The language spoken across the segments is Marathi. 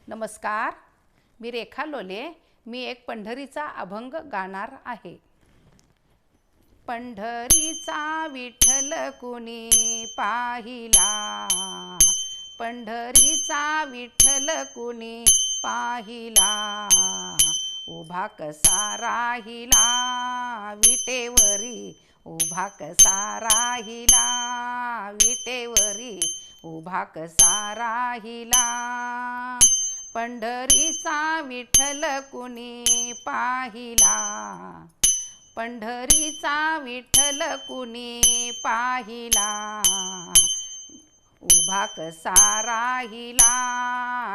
नमस्कार, मी रेखा लोले. मी एक पंढरीचा अभंग गाणार आहे. पंढरीचा विठ्ठल कुणी पाहिला, पंढरीचा विठ्ठल कुणी पाहिला, उभा कसा राहिला विटेवरी, उभा कसा राहिला विटेवरी, उभा कसा राहिला. पंढरीचा विठ्ठल कुणी पाहिला, पंढरीचा विठ्ठल कुणी पाहिला, उभा कसा राहिला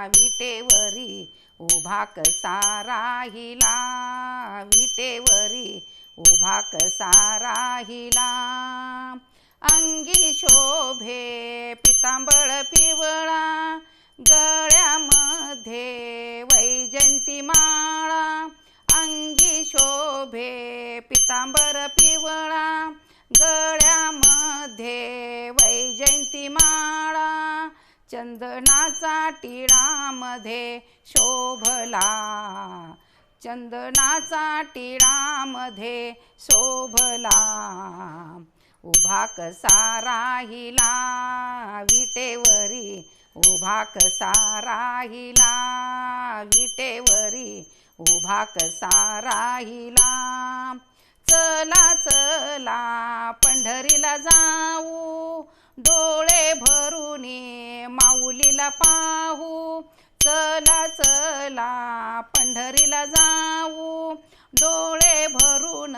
विटेवरी, उभा कसा राहिला विटेवरी, उभा कसा राहिला. अंगी शोभे पितांबळ पिवळा, गळ्यामध्ये वैजंती माळा, अंगी शोभे पितांबर पिवळा, गळ्यामध्ये वैजंती माळा, चंदनाचा टिळामध्ये शोभला, चंदनाचा टिळामध्ये शोभला, उभा कसा राहिला विटेवरी, उभा कसा राहिला विटेवरी, उभा कसा राहिला. चला चला पंढरीला जाऊ, डोळे भरून माऊलीला पाहू, चला चला पंढरीला जाऊ, डोळे भरून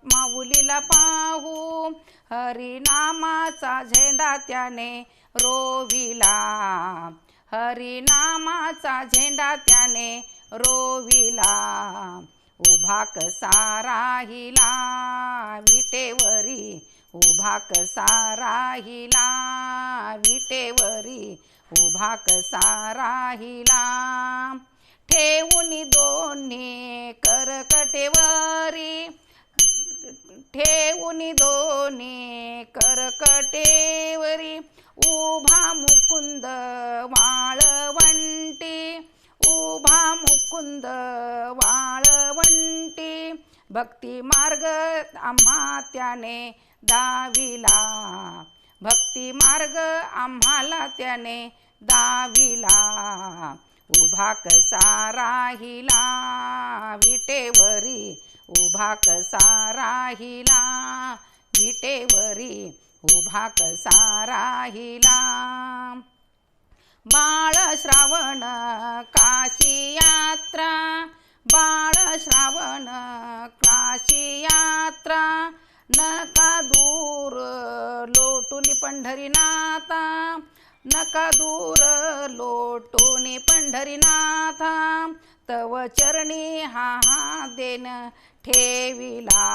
माऊलीला पाहू, हरिनामाचा झेंडा त्याने रोविला, हरिनामाचा झेंडा त्याने रोविला, उभा कसा राहिला विटेवरी, उभा कसा राहिला विटेवरी, उभा कसा राहिला. ठेवून दोन्ही करकटेवरी, ठेवून दोन्ही करकटेवरी, उभा मुकुंद वाळवंटी, उभा मुकुंद वाळवंटी, भक्ती मार्ग आम्हा त्याने दाविला, भक्ती मार्ग आम्हाला त्याने दाविला, उभा कसा राहिला विटेवरी, उभा कसा राहिला विटेवरी, उभा कसा राहिला. बाळ श्रावण काशी यात्रा, बाळ श्रावण काशी यात्रा, नका दूर लोटून पंढरीनाथा, नका दूर लोटून पंढरीनाथा, तव चरणी हा देन ठेविला,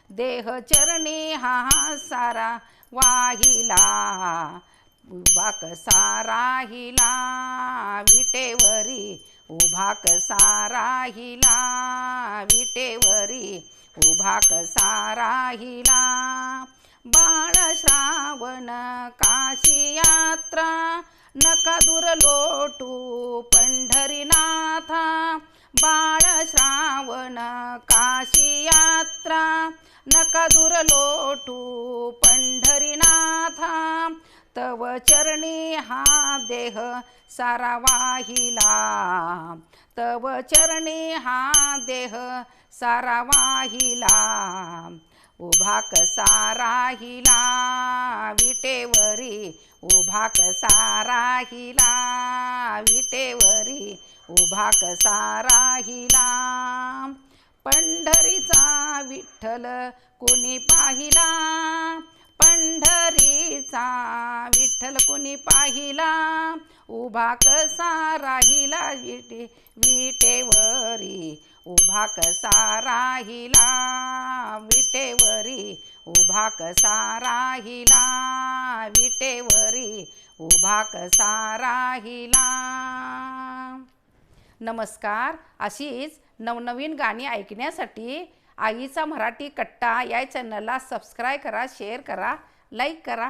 देह चरणी हा सारा वाहिला, उभा कसा राहिला विटेवरी, उभा कसा राहिला विटेवरी, उभा कसा राहिला. बाळ श्रावण काशी यात्रा, नका दूर लोटू पंढरीनाथा, बाळ श्रावण काशी यात्रा, नका दूर लोटू पंढरीनाथा, तव चरणी हा देह सारा वाहिला, तव चरणी हा देह सारा वाहिला, उभा कसा राहिला विटेवरी, उभा कसा राहिला विटेवरी, उभा कसा राहिला. पंढरीचा विठ्ठल कुणी पाहिला, पंढरीचा विठ्ठल कुणी पाहिला, उभा कसा राहिला विटेवरी, उभा कसा राहिला विटेवरी, उभा कसा राहिला विटेवरी, उभा कसा राहिला. नमस्कार. अशीच नवनवीन गाणी ऐकण्यासाठी आईचा मराठी कट्टा या चॅनलला सबस्क्राईब करा, शेअर करा, लाईक करा.